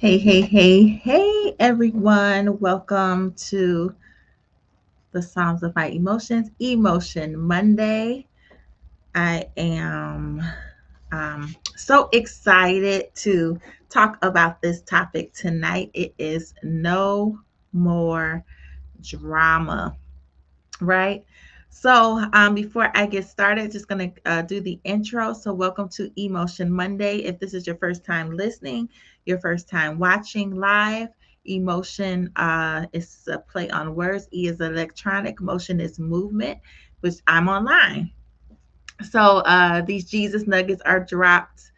Hey, everyone. Welcome to the Psalms of My Emotions, Emotion Monday. I am so excited to talk about this topic tonight. It is no more drama, right? So, before I get started, just going to do the intro. So, welcome to Emotion Monday. If this is your first time listening, your first time watching live, emotion is a play on words. E is electronic, motion is movement, which I'm online. So, these Jesus nuggets are dropped,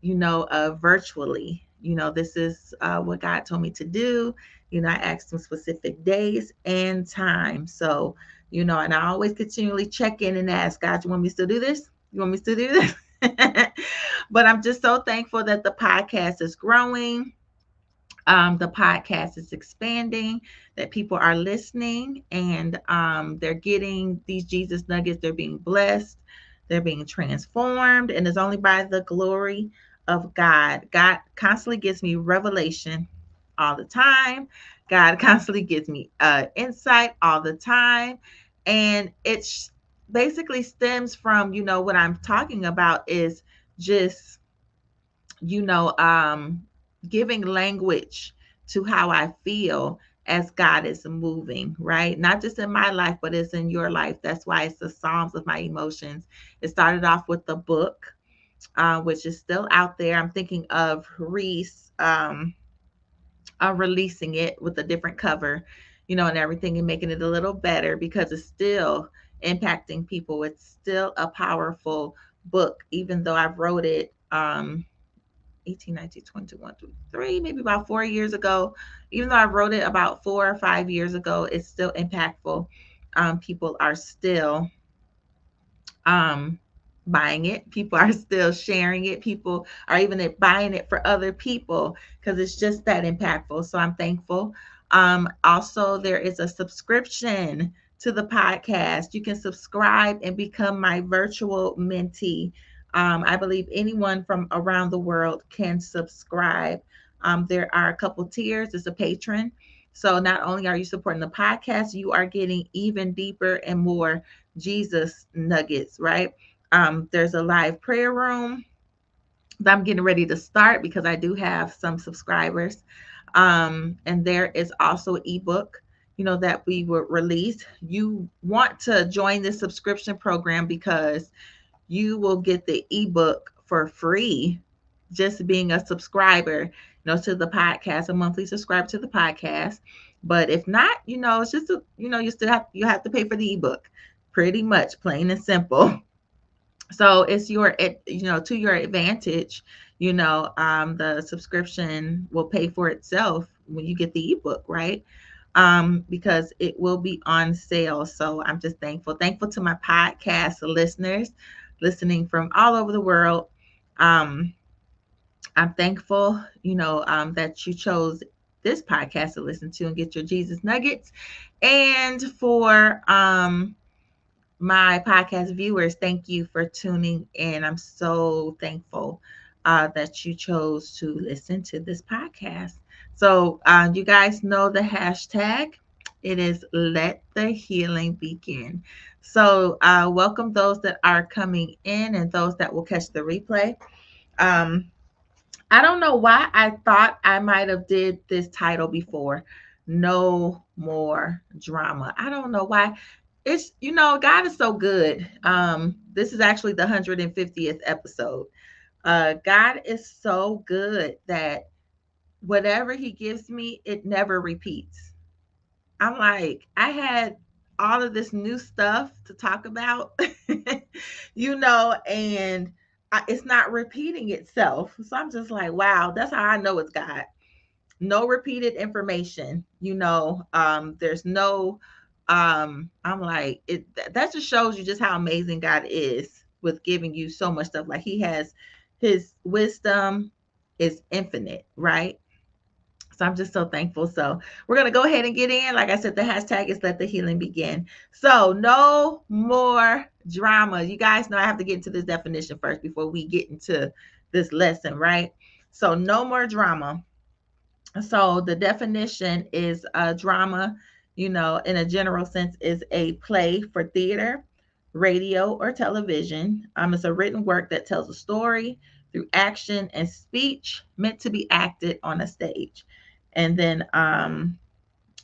virtually. This is what God told me to do. I asked him specific days and time. So, and I always continually check in and ask God, you want me to still do this? You want me to still do this? But I'm just so thankful that the podcast is growing. The podcast is expanding, that people are listening, and they're getting these Jesus nuggets. They're being blessed, they're being transformed, and it's only by the glory of God. God constantly gives me revelation all the time. God constantly gives me insight all the time. And it basically stems from, what I'm talking about is just you know, um, giving language to how I feel as God is moving, right? Not just in my life, but it's in your life. That's why it's the Psalms of My Emotions. It started off with the book, which is still out there. I'm thinking of Reese releasing it with a different cover, and everything, and making it a little better because it's still impacting people. It's still a powerful book, even though I've wrote it 18, 19, 21, 23, maybe about 4 years ago. Even though I wrote it about 4 or 5 years ago, it's still impactful. People are still um, buying it. People are still sharing it. People are even buying it for other people because it's just that impactful. So I'm thankful. Also, there is a subscription to the podcast. You can subscribe and become my virtual mentee. I believe anyone from around the world can subscribe. There are a couple tiers. It's a patron. So not only are you supporting the podcast, you are getting even deeper and more Jesus nuggets, right? There's a live prayer room that I'm getting ready to start because I do have some subscribers. And there is also an ebook, that we will release. You want to join the subscription program because you will get the ebook for free just being a subscriber, to the podcast, a monthly subscriber to the podcast. But if not, it's just you have to pay for the ebook, pretty much, plain and simple. So it's to your advantage. The subscription will pay for itself when you get the ebook, right? Because it will be on sale. So I'm just thankful to my podcast listeners listening from all over the world. um I'm thankful, that you chose this podcast to listen to and get your Jesus nuggets. And for my podcast viewers, thank you for tuning in. I'm so thankful that you chose to listen to this podcast. So, you guys know the hashtag. It is Let the Healing Begin. So, welcome those that are coming in and those that will catch the replay. Um, I don't know why I thought I might have did this title before. No more drama. I don't know why. It's God is so good. This is actually the 150th episode. God is so good that whatever he gives me, it never repeats. I'm like, I had all of this new stuff to talk about, and it's not repeating itself. So I'm just like, wow, that's how I know it's God. No repeated information, there's no, I'm like, that just shows you just how amazing God is with giving you so much stuff. Like his wisdom is infinite, right? So I'm just so thankful. So we're going to go ahead and get in. Like I said, the hashtag is Let the Healing Begin. So no more drama. You guys know I have to get into this definition first before we get into this lesson, right? So no more drama. So the definition is drama, in a general sense, is a play for theater, radio, or television. It's a written work that tells a story through action and speech meant to be acted on a stage. And then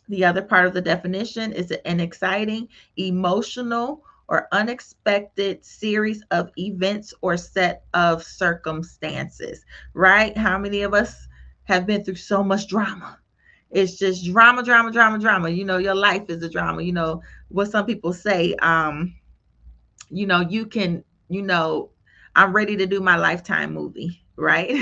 the other part of the definition is an exciting, emotional, or unexpected series of events or set of circumstances, right? How many of us have been through so much drama? It's just drama, drama, drama, drama. Your life is a drama. What some people say, you can, I'm ready to do my Lifetime movie, right?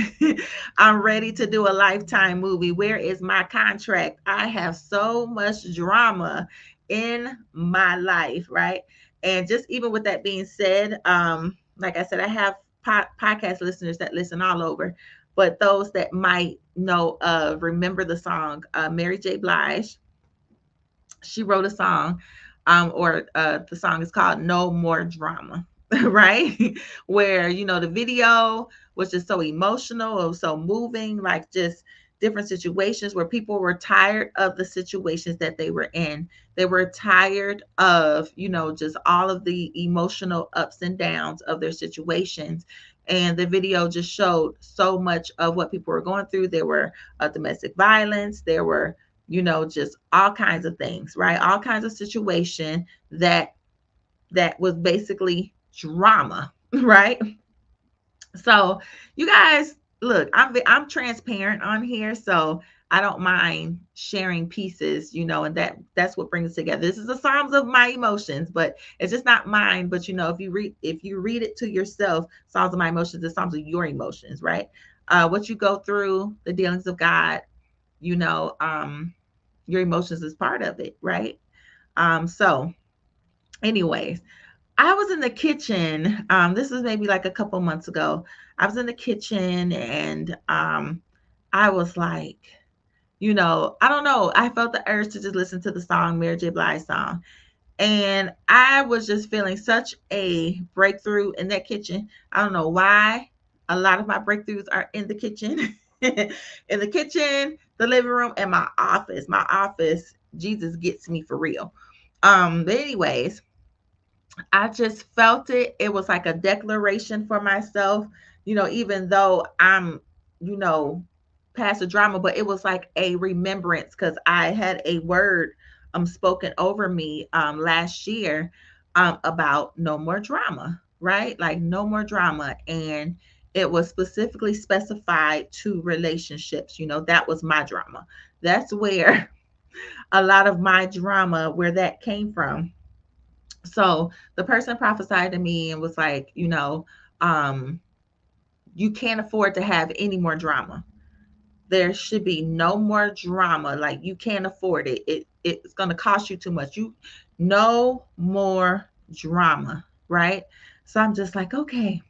I'm ready to do a Lifetime movie. Where is my contract? I have so much drama in my life, right? And just even with that being said, like I said, I have podcast listeners that listen all over, but those that might know remember the song, Mary J. Blige, she wrote a song, or the song is called No More Drama. Right, where the video was just so emotional, it was so moving, like just different situations where people were tired of the situations that they were in. They were tired of just all of the emotional ups and downs of their situations, and the video just showed so much of what people were going through. There were domestic violence, there were just all kinds of things, right? All kinds of situation that was basically drama, right? So you guys, look, I'm transparent on here, so I don't mind sharing pieces, and that's what brings us together. This is the Psalms of my emotions, but it's just not mine. But if you read it to yourself, Psalms of my emotions, the Psalms of your emotions, right? What you go through, the dealings of God, you know, um, your emotions is part of it, right? So anyways, I was in the kitchen. This was maybe like a couple months ago. I was in the kitchen and I was like, I don't know. I felt the urge to just listen to the song, Mary J. Blige song. And I was just feeling such a breakthrough in that kitchen. I don't know why. A lot of my breakthroughs are in the kitchen, in the kitchen, the living room, and my office. My office, Jesus gets me for real. But anyways, I just felt it. It was like a declaration for myself, even though I'm, you know, past the drama, but it was like a remembrance because I had a word spoken over me last year about no more drama, right? Like no more drama. And it was specifically specified to relationships. That was my drama. That's where a lot of my drama, where that came from. So the person prophesied to me and was like, um, you can't afford to have any more drama. There should be no more drama. Like you can't afford it. It's gonna cost you too much. No more drama, right? So I'm just like, okay,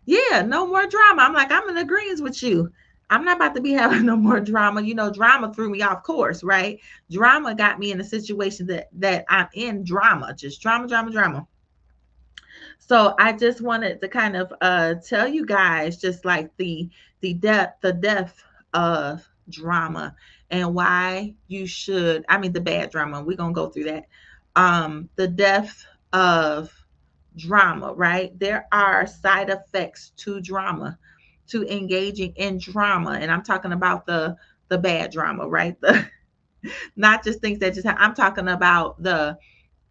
yeah, no more drama. I'm like, I'm in agreement with you. I'm not about to be having no more drama. Drama threw me off course, right? Drama got me in a situation that I'm in. Drama, just drama, drama, drama. So I just wanted to kind of tell you guys just like the depth of drama and why you should, I mean the bad drama. We're gonna go through that. The depth of drama, right? There are side effects to drama, to engaging in drama. And I'm talking about the bad drama, right? Not just things that just I'm talking about the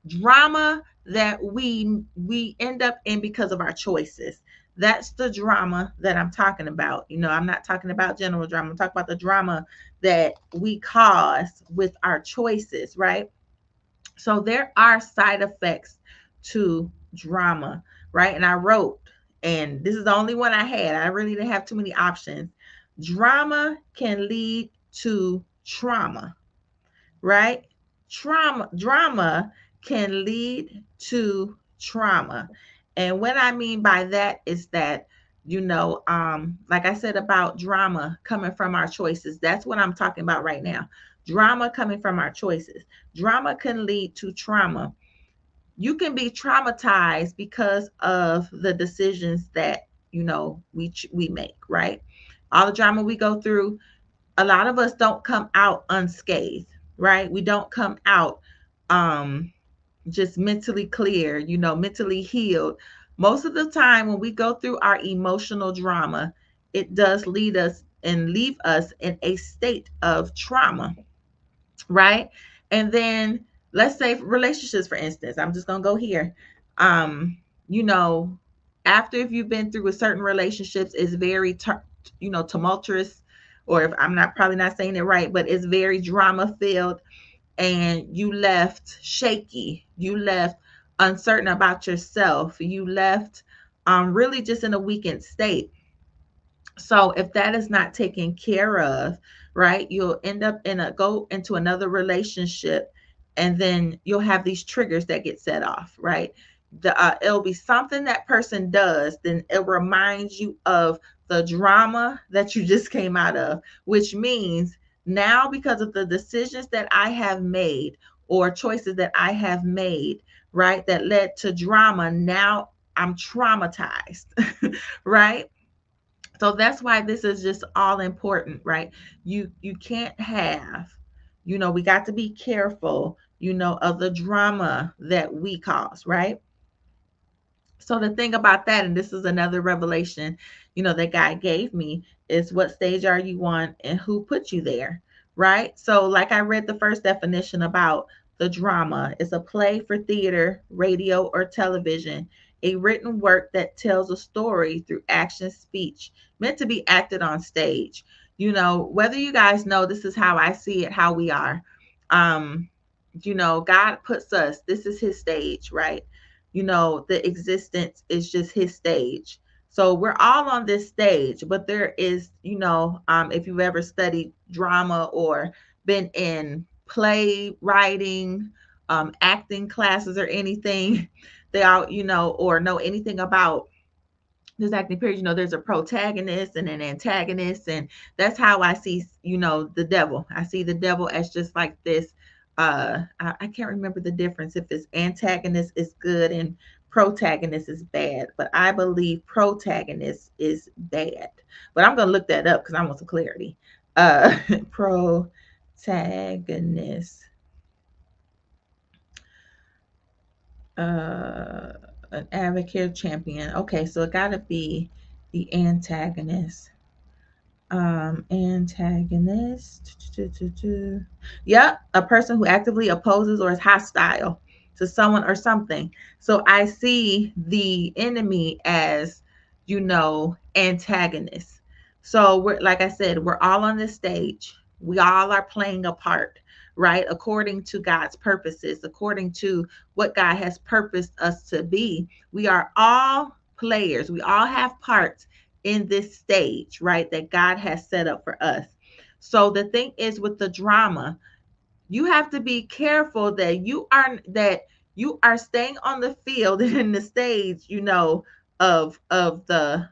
drama that we end up in because of our choices. That's the drama that I'm talking about. I'm not talking about general drama. I'm talking about the drama that we cause with our choices, right? So there are side effects to drama, right? And I wrote, and this is the only one I had. I really didn't have too many options. Drama can lead to trauma, right? Drama can lead to trauma. And what I mean by that is that, like I said about drama coming from our choices, that's what I'm talking about right now. Drama coming from our choices. Drama can lead to trauma. You can be traumatized because of the decisions that we make, right? All the drama we go through, a lot of us don't come out unscathed, right? We don't come out um just mentally clear, mentally healed. Most of the time when we go through our emotional drama, it does lead us and leave us in a state of trauma, right? And then let's say relationships, for instance. I'm just gonna go here. Um, you know, After, if you've been through with certain relationships, it's very tumultuous, or if I'm not probably not saying it right, but it's very drama filled, and you left shaky, you left uncertain about yourself, you left really just in a weakened state. So if that is not taken care of, right, you'll end up go into another relationship, and then you'll have these triggers that get set off, right? It'll be something that person does, then it reminds you of the drama that you just came out of, which means now, because of the decisions that I have made or choices that I have made, right, that led to drama, now I'm traumatized, right? So that's why this is just all important, right? You can't have, we got to be careful, of the drama that we cause, right? So the thing about that, and this is another revelation, that God gave me, is what stage are you on and who put you there, right? So like I read the first definition about the drama, it's a play for theater, radio, or television, a written work that tells a story through action, speech, meant to be acted on stage. Whether you guys know, this is how I see it, how we are. Um, God puts us, this is his stage, right? The existence is just his stage. So we're all on this stage, but there is, if you've ever studied drama or been in play writing, acting classes or anything, they all, or know anything about this acting period, there's a protagonist and an antagonist. And that's how I see, the devil. I see the devil as just like this. I can't remember the difference if it's antagonist is good and protagonist is bad, but I believe protagonist is bad. But I'm gonna look that up because I want some clarity. Protagonist. Uh, an advocate champion. Okay, so it gotta be the antagonist. Antagonist. Yep, a person who actively opposes or is hostile to someone or something. So I see the enemy as, antagonist. So we're, like I said, we're all on this stage. We all are playing a part, right? According to God's purposes, according to what God has purposed us to be. We are all players. We all have parts in this stage, right, that God has set up for us. So the thing is, with the drama, you have to be careful that you are staying on the field and in the stage, of the,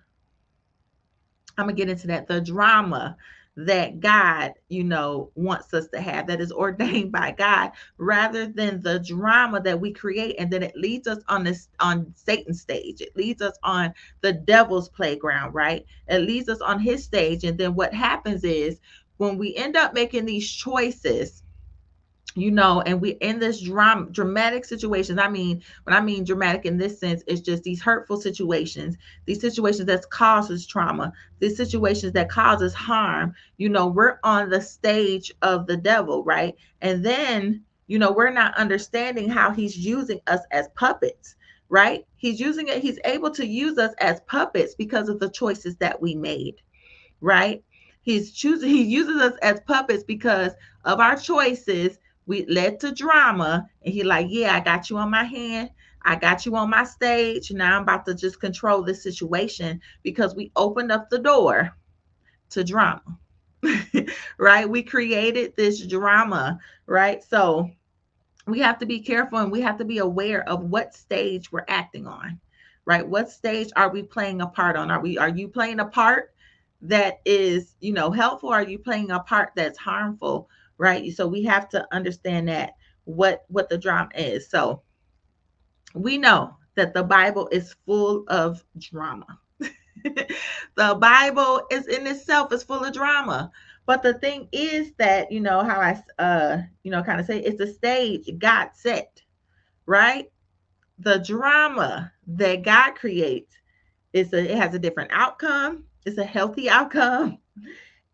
I'm gonna get into that, the drama that God, wants us to have, that is ordained by God, rather than the drama that we create, and then it leads us on Satan's stage. It leads us on the devil's playground, right? It leads us on his stage, and then what happens is when we end up making these choices, and we in this dramatic situations. I mean, when I mean dramatic in this sense, it's just these hurtful situations, these situations that causes trauma, these situations that causes harm. We're on the stage of the devil, right? And then, we're not understanding how he's using us as puppets, right? He's using it, he's able to use us as puppets because of the choices that we made, right? He uses us as puppets because of our choices. We led to drama, and he like, yeah, I got you on my hand, I got you on my stage, now I'm about to just control this situation because we opened up the door to drama. Right, we created this drama, right? So we have to be careful, and we have to be aware of what stage we're acting on, right? What stage are we playing a part on? Are you playing a part that is, helpful? Are you playing a part that's harmful, right? So we have to understand that what the drama is. So we know that the Bible is full of drama. The Bible is in itself is full of drama. But the thing is that, how I, kind of say it's a stage God set, right? The drama that God creates it has a different outcome. It's a healthy outcome,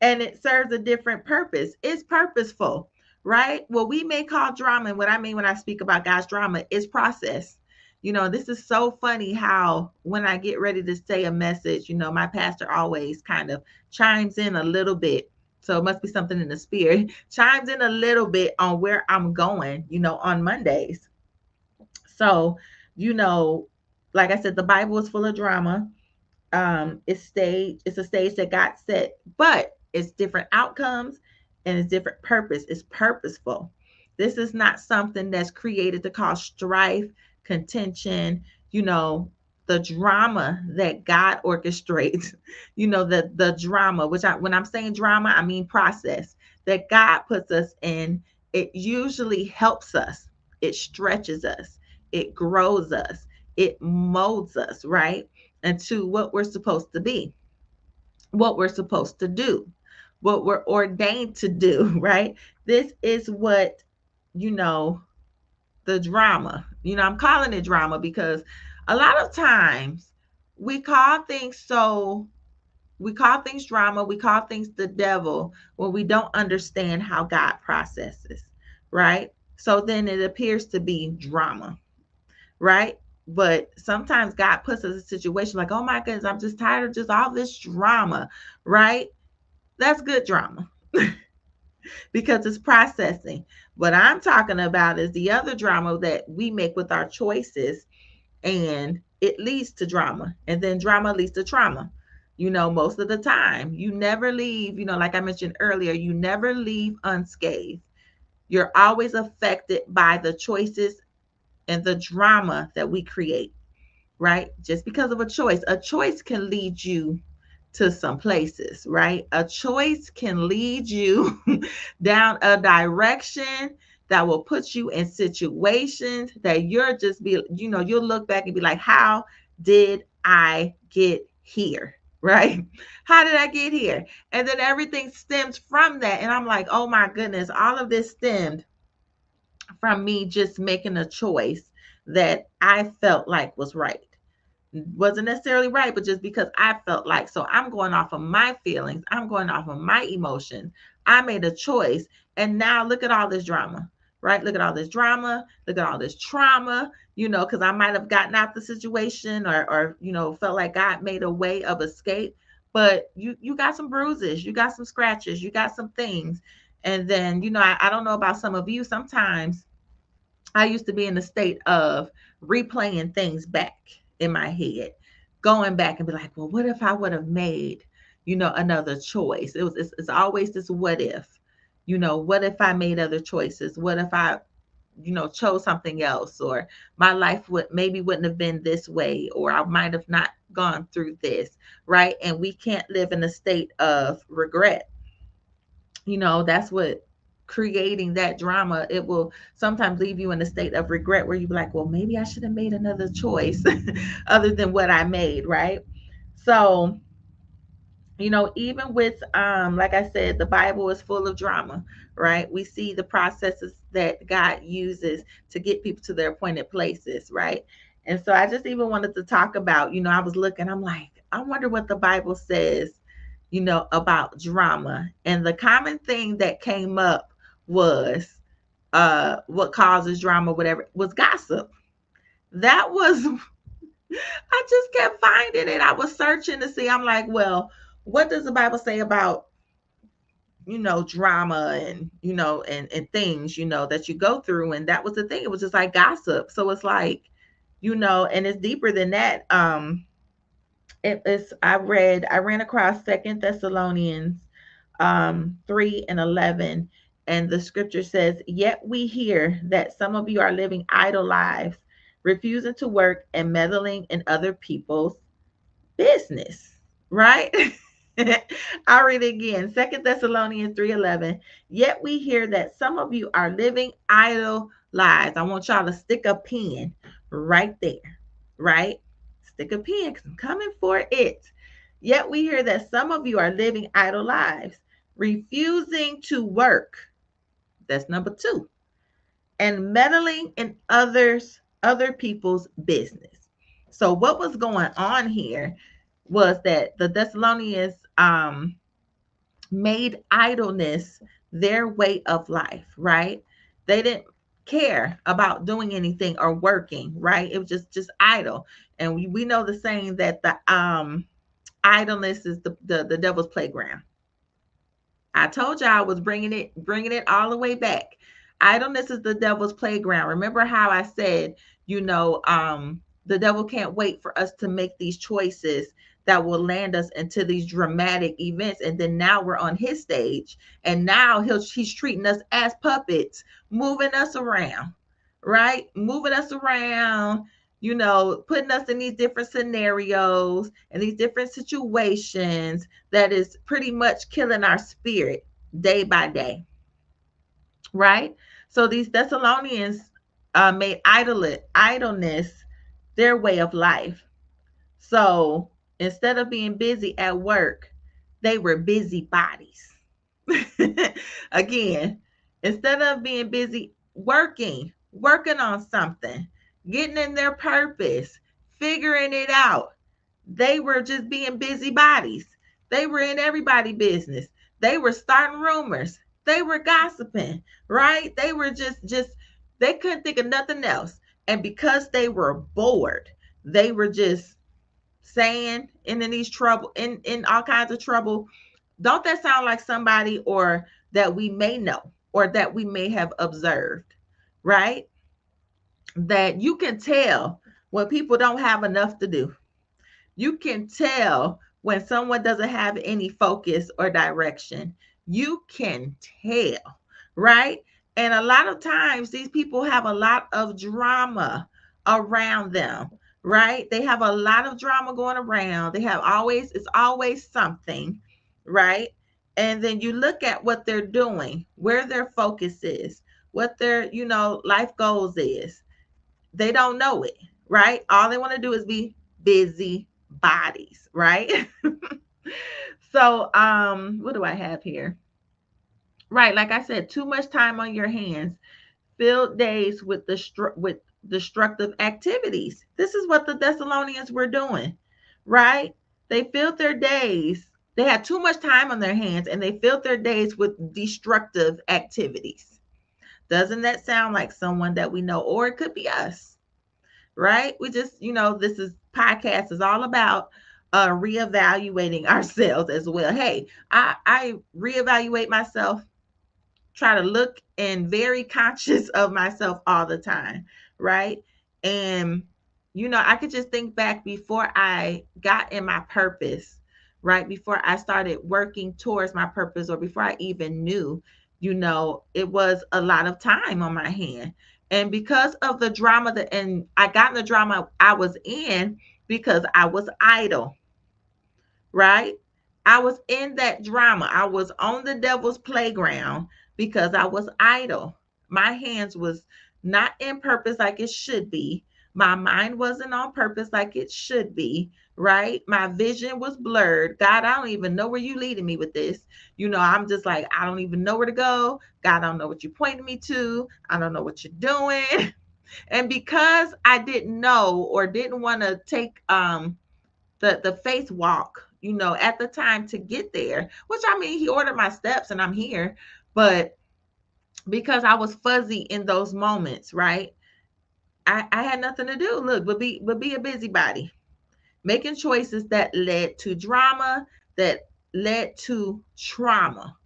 and it serves a different purpose. It's purposeful, right? What we may call drama, and what I mean when I speak about God's drama is process. This is so funny how when I get ready to say a message, my pastor always kind of chimes in a little bit. So it must be something in the spirit, chimes in a little bit on where I'm going, on Mondays. So, you know, like I said, the Bible is full of drama. It's a stage that God set, but it's different outcomes and it's different purpose. It's purposeful. This is not something that's created to cause strife, contention, you know, the drama that God orchestrates, the drama, when I'm saying drama, I mean process that God puts us in. It usually helps us, it stretches us, it grows us, it molds us, right? Into what we're supposed to be, what we're supposed to do, what we're ordained to do, right? This is what, you know, the drama, I'm calling it drama because a lot of times we call things so, we call things drama, we call things the devil when we don't understand how God processes, right? So then it appears to be drama, right? But sometimes God puts us in a situation like, oh my goodness, I'm just tired of just all this drama, right? That's good drama because it's processing. What I'm talking about is the other drama that we make with our choices, and it leads to drama, and then drama leads to trauma. Most of the time, you never leave, like I mentioned earlier, you never leave unscathed. You're always affected by the choices and the drama that we create, right? Just because of a choice can lead you to some places, right? A choice can lead you down a direction that will put you in situations that you're just be, you'll look back and be like, how did I get here? Right? How did I get here? And then everything stems from that. And I'm like, oh my goodness, all of this stemmed from me just making a choice that I felt like was right. Wasn't necessarily right, but just because I felt like, so I'm going off of my feelings, I'm going off of my emotions. I made a choice, and now look at all this drama, right? Look at all this drama, look at all this trauma, because I might have gotten out the situation, or felt like God made a way of escape, but you got some bruises, you got some scratches, you got some things. And then, I don't know about some of you, sometimes I used to be in the state of replaying things back in my head, going back and be like, well, what if I would have made, another choice? It's always this what if, what if I made other choices? What if I, chose something else, or my life wouldn't have been this way, or I might have not gone through this, right? And we can't live in a state of regret. That's what creating that drama, it will sometimes leave you in a state of regret where you be like, well, maybe I should have made another choice other than what I made, right? So, even with like I said, the Bible is full of drama, right? We see the processes that God uses to get people to their appointed places, right? And so I just even wanted to talk about, I was looking, I'm like, I wonder what the Bible says, about drama. And the common thing that came up was what causes drama, whatever, was gossip. That was I just kept finding it. I was searching to see. I'm like, well, what does the Bible say about, drama and, and things, that you go through? And that was the thing. It was just like gossip. So it's like, and it's deeper than that. I ran across Second Thessalonians 3:11, and the scripture says, yet we hear that some of you are living idle lives, refusing to work and meddling in other people's business, right? I'll read it again. Second Thessalonians 3:11. Yet we hear that some of you are living idle lives. I want y'all to stick a pin right there, right? Stick a pin because I'm coming for it. Yet we hear that some of you are living idle lives, refusing to work. That's number two. And meddling in other people's business. So what was going on here was that the Thessalonians made idleness their way of life, right? They didn't care about doing anything or working, right? It was just idle. And we know the saying that the idleness is the devil's playground. I told you I was bringing it all the way back. Idleness is the devil's playground. Remember how I said, the devil can't wait for us to make these choices that will land us into these dramatic events, and then now we're on his stage, and now he's treating us as puppets, moving us around, right? Moving us around, putting us in these different scenarios and these different situations that is pretty much killing our spirit day by day, right? So these Thessalonians made idleness their way of life. So instead of being busy at work, they were busy bodies. Again, instead of being busy working on something, getting in their purpose, figuring it out, they were just being busy bodies. They were in everybody's business. They were starting rumors. They were gossiping, right? They were just they couldn't think of nothing else. And because they were bored, they were just saying in these trouble in all kinds of trouble. Don't that sound like somebody or that we may know or that we may have observed, right? That you can tell when people don't have enough to do. You can tell when someone doesn't have any focus or direction. You can tell, right? And a lot of times these people have a lot of drama around them, right? They have a lot of drama going around. It's always something, right? And then you look at what they're doing, where their focus is, what their, life goals is. They don't know it, right? All they want to do is be busy bodies, right? So, what do I have here? Right, like I said, too much time on your hands, filled days with with destructive activities. This is what the Thessalonians were doing, right? They filled their days. They had too much time on their hands, and they filled their days with destructive activities. Doesn't that sound like someone that we know, or it could be us? Right? We just, this is podcast is all about reevaluating ourselves as well. Hey, I reevaluate myself, try to look and very conscious of myself all the time, right? And I could just think back before I got in my purpose, right? Before I started working towards my purpose or before I even knew, it was a lot of time on my hand. And because of the drama and I got in the drama I was in because I was idle, right? I was in that drama. I was on the devil's playground because I was idle. My hands was not in purpose like it should be. My mind wasn't on purpose like it should be, right? My vision was blurred. God, I don't even know where you leading me with this. I'm just like, I don't even know where to go. God, I don't know what you're pointing me to. I don't know what you're doing. And because I didn't know or didn't want to take the faith walk, at the time to get there, which I mean, he ordered my steps and I'm here, but because I was fuzzy in those moments, right? I had nothing to do. Look, but be a busybody, making choices that led to drama, that led to trauma.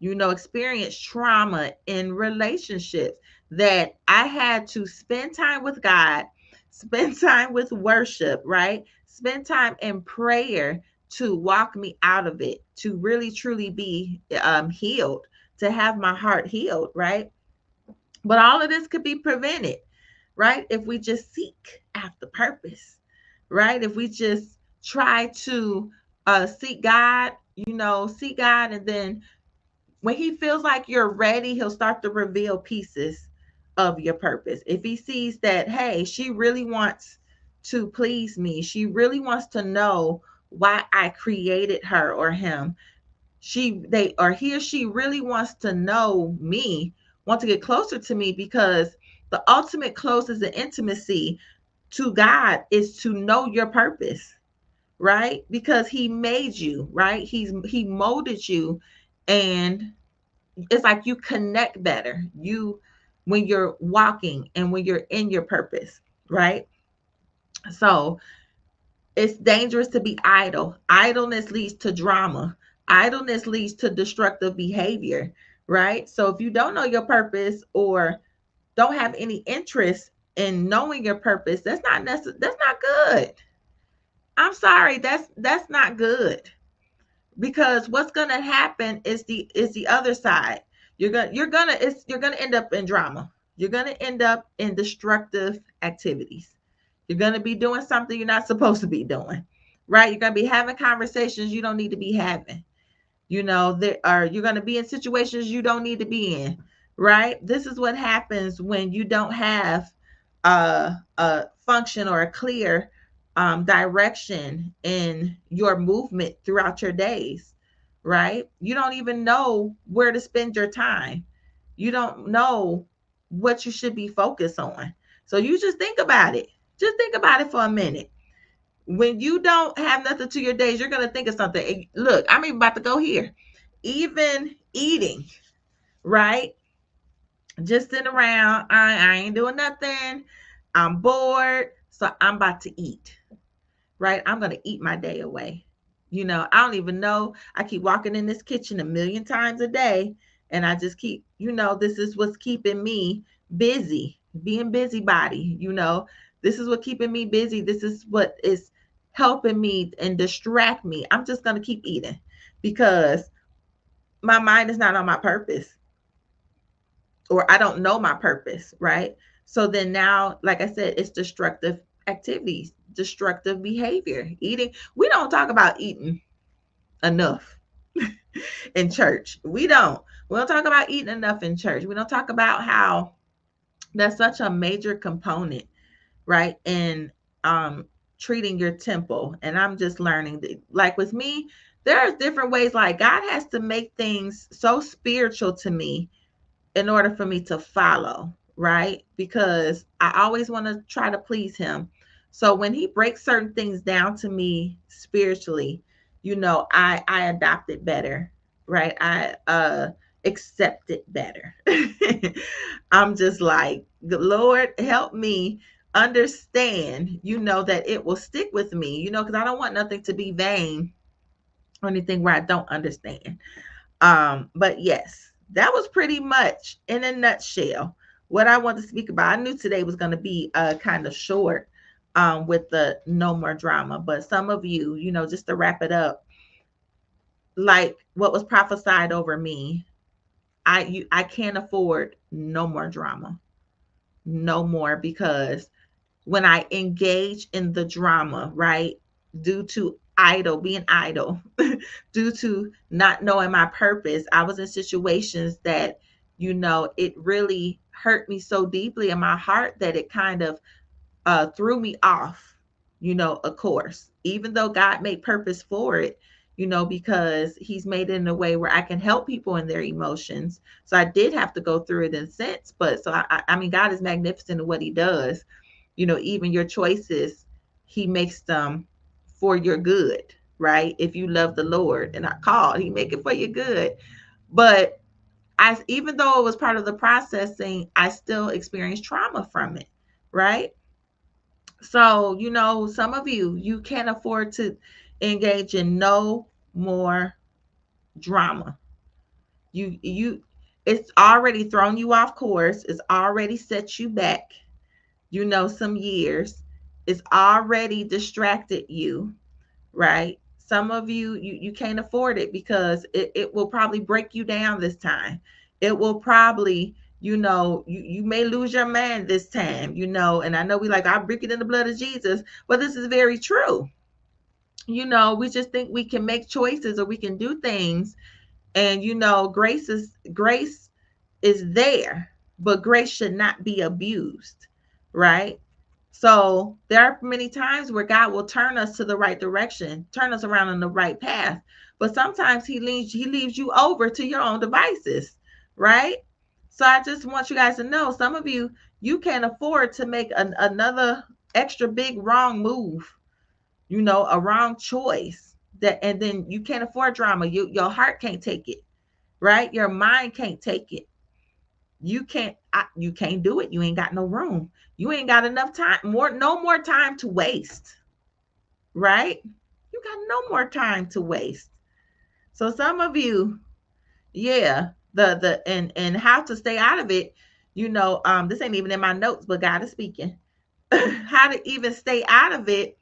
Experience trauma in relationships that I had to spend time with God, spend time with worship, right? Spend time in prayer to walk me out of it, to really truly be healed, to have my heart healed, right? But all of this could be prevented, right? If we just seek after purpose, right? If we just try to seek God, seek God, and then when he feels like you're ready, he'll start to reveal pieces of your purpose. If he sees that, hey, she really wants to please me, she really wants to know why I created her or him, he or she really wants to know me, want to get closer to me, because the ultimate closest and intimacy to God is to know your purpose, right? Because he made you, right? He molded you, and it's like you connect better. You when you're walking and when you're in your purpose, right? So it's dangerous to be idle. Idleness leads to drama. Idleness leads to destructive behavior, right? So if you don't know your purpose or don't have any interest in knowing your purpose, that's not good. I'm sorry, that's not good. Because what's going to happen is the other side. You're going to end up in drama. You're going to end up in destructive activities. You're going to be doing something you're not supposed to be doing, right? You're going to be having conversations you don't need to be having. You're going to be in situations you don't need to be in, right? This is what happens when you don't have a function or a clear direction in your movement throughout your days, right? You don't even know where to spend your time. You don't know what you should be focused on. So you just think about it. Just think about it for a minute. When you don't have nothing to your days, you're going to think of something. Look, I'm even about to go here. Even eating, right? Just sitting around. I ain't doing nothing. I'm bored. So I'm about to eat, right? I'm going to eat my day away. I don't even know. I keep walking in this kitchen a million times a day. And I just keep, this is what's keeping me busy, being busybody. This is what keeping me busy. This is what is helping me and distract me. I'm just going to keep eating because my mind is not on my purpose, or I don't know my purpose, right? So then now, like I said, it's destructive activities, destructive behavior, eating. We don't talk about eating enough in church. We don't talk about eating enough in church. We don't talk about how that's such a major component, right? In treating your temple. And I'm just learning that, like with me, there's different ways. Like God has to make things so spiritual to me in order for me to follow, right? Because I always want to try to please him. So when he breaks certain things down to me spiritually, I adopt it better, right? I accept it better. I'm just like, Lord, help me understand, that it will stick with me, because I don't want nothing to be vain or anything where I don't understand. But yes, that was pretty much in a nutshell what I want to speak about. I knew today was going to be kind of short with the no more drama, but some of you, just to wrap it up, like what was prophesied over me, I can't afford no more drama, no more, because when I engage in the drama, right, due to being idle, due to not knowing my purpose, I was in situations that, it really hurt me so deeply in my heart that it kind of threw me off, a course, even though God made purpose for it, because he's made it in a way where I can help people in their emotions. So I did have to go through it in a sense, but so I mean, God is magnificent in what he does. Even your choices, he makes them for your good, right? If you love the Lord and are called, he make it for your good. But even though it was part of the processing, I still experienced trauma from it, right? So, some of you can't afford to engage in no more drama. You it's already thrown you off course. It's already set you back, some years. It's already distracted you, right? Some of you can't afford it because it will probably break you down this time. It will probably, you may lose your man this time, and I know we like, I break it in the blood of Jesus, but this is very true. We just think we can make choices or we can do things, and grace is there, but grace should not be abused, right? So there are many times where God will turn us to the right direction, turn us around on the right path. But sometimes he leaves you over to your own devices, right? So I just want you guys to know, some of you can't afford to make another extra big wrong move, a wrong choice. That and then you can't afford drama. Your heart can't take it, right? Your mind can't take it. You can't do it. You ain't got no room. You ain't got enough time, no more time to waste, right? You got no more time to waste. So some of you, yeah, the and how to stay out of it, this ain't even in my notes, but God is speaking. How to even stay out of it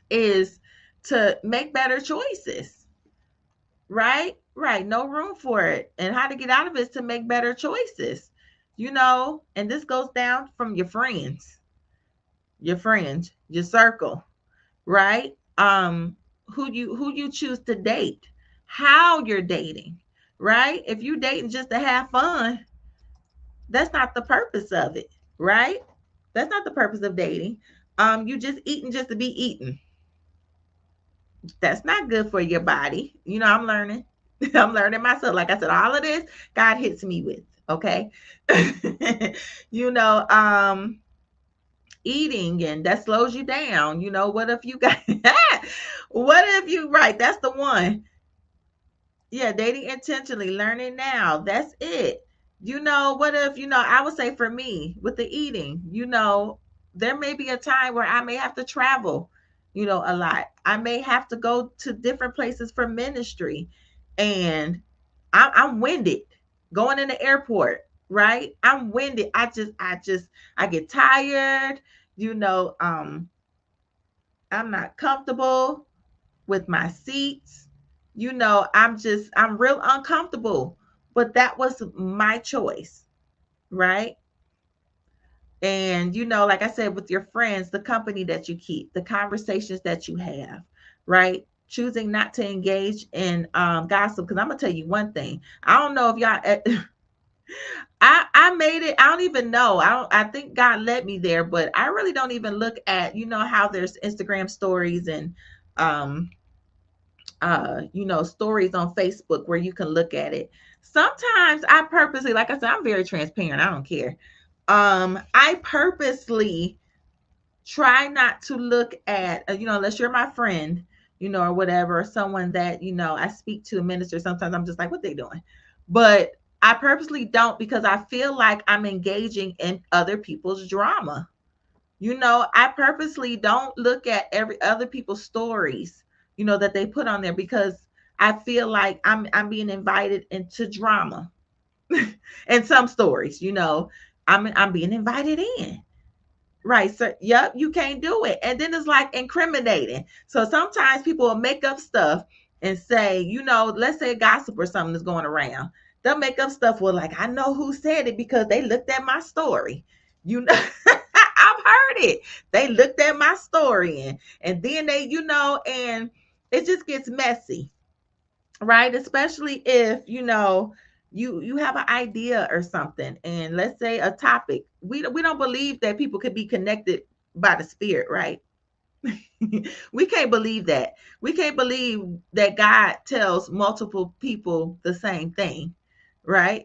is to make better choices, right? Right. No room for it. And how to get out of it is to make better choices, and this goes down from your friends, your circle, right? Who you choose to date, how you're dating, right? If you dating just to have fun, that's not the purpose of it, right? That's not the purpose of dating. You just eating just to be eating. That's not good for your body. I'm learning. I'm learning myself. Like I said, all of this, God hits me with. Okay. you know, um, Eating and that slows you down. What if you got what if you right? That's the one. Yeah, dating intentionally, learning now. That's it. What if, I would say for me with the eating, there may be a time where I may have to travel, a lot. I may have to go to different places for ministry. And I'm winded going in the airport, right? I'm winded. I get tired, you know, um, I'm not comfortable with my seats. I'm real uncomfortable. But that was my choice, right? And like I said, with your friends, the company that you keep, the conversations that you have, right? Choosing not to engage in gossip. Because I'm gonna tell you one thing. I don't know if y'all I made it. I don't even know. I think God led me there, but I really don't even look at, how there's Instagram stories and um stories on Facebook where you can look at it. Sometimes I purposely, like I said, I'm very transparent. I don't care. I purposely try not to look at, unless you're my friend, or whatever, or someone that, I speak to, a minister. Sometimes I'm just like, what they doing? But I purposely don't, because I feel like I'm engaging in other people's drama. I purposely don't look at every other people's stories, that they put on there, because I feel like I'm being invited into drama. And some stories, I'm being invited in. Right. So, yep, you can't do it. And then it's like incriminating. So sometimes people will make up stuff and say, let's say gossip or something is going around. They'll make up stuff with, like, I know who said it because they looked at my story. I've heard it. They looked at my story and then they, and it just gets messy, right? Especially if, you have an idea or something, and let's say a topic. We don't believe that people could be connected by the spirit, right? We can't believe that. We can't believe that God tells multiple people the same thing, right?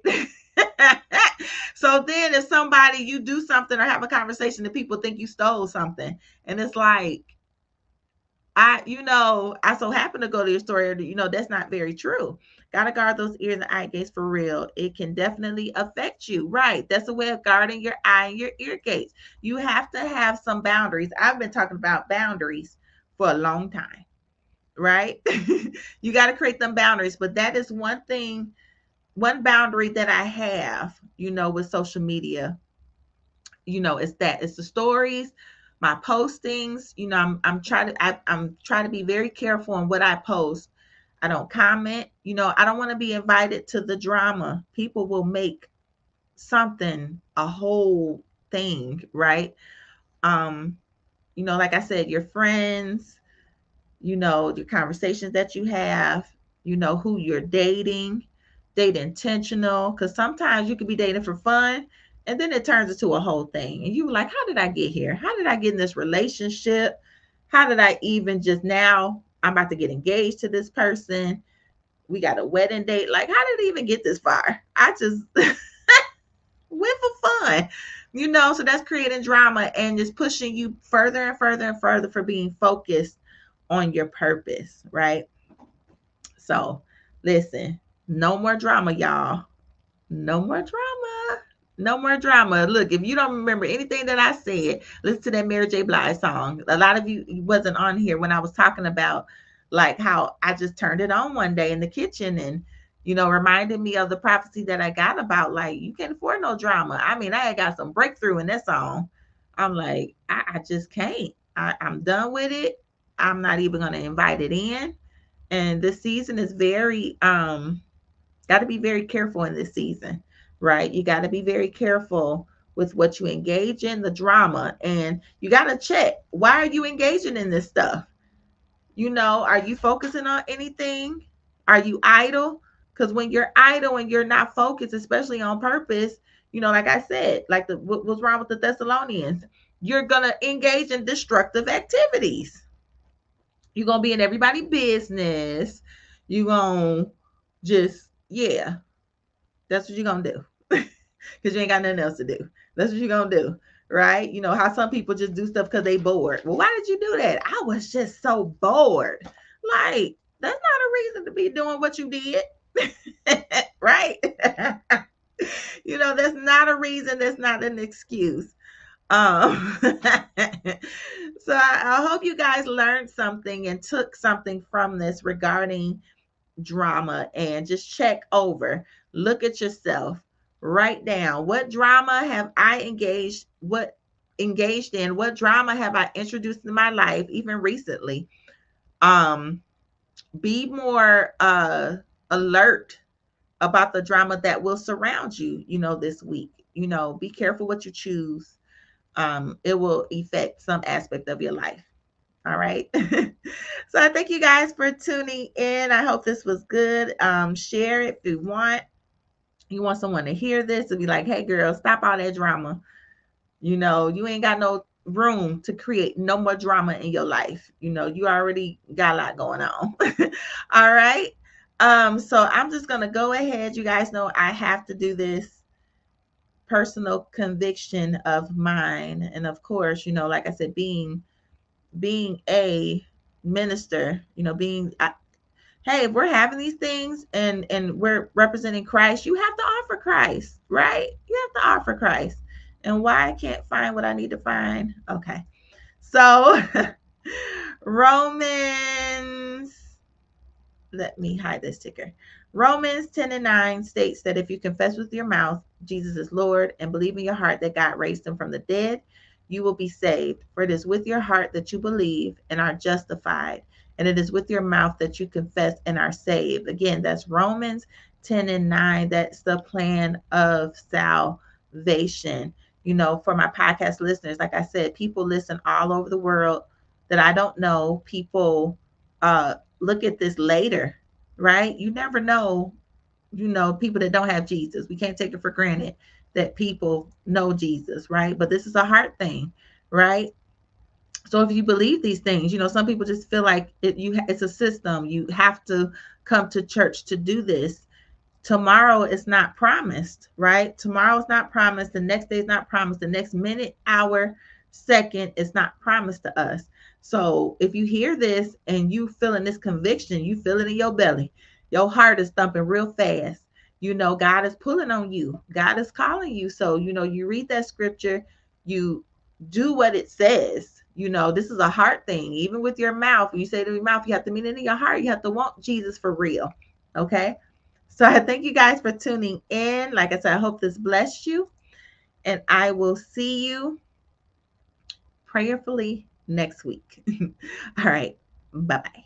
So then if somebody, you do something or have a conversation and people think you stole something, and it's like, I so happen to go to your story, that's not very true. Gotta guard those ears and eye gates for real. It can definitely affect you, right? That's a way of guarding your eye and your ear gates. You have to have some boundaries. I've been talking about boundaries for a long time, right? You got to create them boundaries, but that is one thing, one boundary that I have, with social media, it's the stories, my postings. I'm trying to be very careful on what I post. I don't comment. I don't want to be invited to the drama. People will make something a whole thing, right? um like I said, your friends, your conversations that you have, who you're dating. Date intentional, because sometimes you could be dating for fun And then it turns into a whole thing. And you like, how did I get here? How did I get in this relationship? How did I even just now? I'm about to get engaged to this person. We got a wedding date. Like, how did it even get this far? I just went for fun, so that's creating drama and just pushing you further and further and further for being focused on your purpose, right? So, listen, no more drama, y'all. No more drama. No more drama. Look, if you don't remember anything that I said, listen to that Mary J. Blige song. A lot of you wasn't on here when I was talking about like how I just turned it on one day in the kitchen and reminded me of the prophecy that I got about like you can't afford no drama. I mean, I had got some breakthrough in that song. I'm like, I just can't. I'm done with it. I'm not even gonna invite it in. And this season is very got to be very careful in this season, right? You got to be very careful with what you engage in, the drama, and you got to check, why are you engaging in this stuff? Are you focusing on anything? Are you idle? Because when you're idle and you're not focused, especially on purpose, like I said, like what was wrong with the Thessalonians, you're gonna engage in destructive activities. You're gonna be in everybody's business. You're gonna just, yeah, that's what you're gonna do. Because you ain't got nothing else to do. That's what you're gonna do. Right? You know how some people just do stuff because they bored. Well, why did you do that? I was just so bored. Like, that's not a reason to be doing what you did. Right? That's not a reason, that's not an excuse. So I hope you guys learned something and took something from this regarding drama, and just check over, look at yourself, write down, what drama have I engaged in, what drama have I introduced in my life even recently. Be more alert about the drama that will surround you, this week. Be careful what you choose. It will affect some aspect of your life. All right. So I thank you guys for tuning in. I hope this was good. Share it if you want. You want someone to hear this and be like, hey, girl, stop all that drama. You ain't got no room to create no more drama in your life. You already got a lot going on. All right. So I'm just going to go ahead. You guys know I have to do this personal conviction of mine. And of course, like I said, being a minister, hey, if we're having these things and we're representing Christ, you have to offer Christ, right? You have to offer Christ. And why I can't find what I need to find? Okay. So Romans, let me hide this ticker. Romans 10:9 states that if you confess with your mouth Jesus is Lord and believe in your heart that God raised him from the dead, you will be saved. For it is with your heart that you believe and are justified, and it is with your mouth that you confess and are saved. Again, that's Romans 10:9. That's the plan of salvation. For my podcast listeners, like I said, people listen all over the world that I don't know. People look at this later, right? You never know, people that don't have Jesus. We can't take it for granted that people know Jesus, right? But this is a heart thing, right? So if you believe these things, some people just feel like it's a system. You have to come to church to do this. Tomorrow is not promised, right? Tomorrow is not promised. The next day is not promised. The next minute, hour, second is not promised to us. So if you hear this and you feeling this conviction, you feel it in your belly, your heart is thumping real fast. God is pulling on you. God is calling you. So, you read that scripture, you do what it says. This is a heart thing. Even with your mouth, when you say to your mouth, you have to mean it in your heart. You have to want Jesus for real. Okay. So I thank you guys for tuning in. Like I said, I hope this blessed you. And I will see you prayerfully next week. All right. Bye-bye.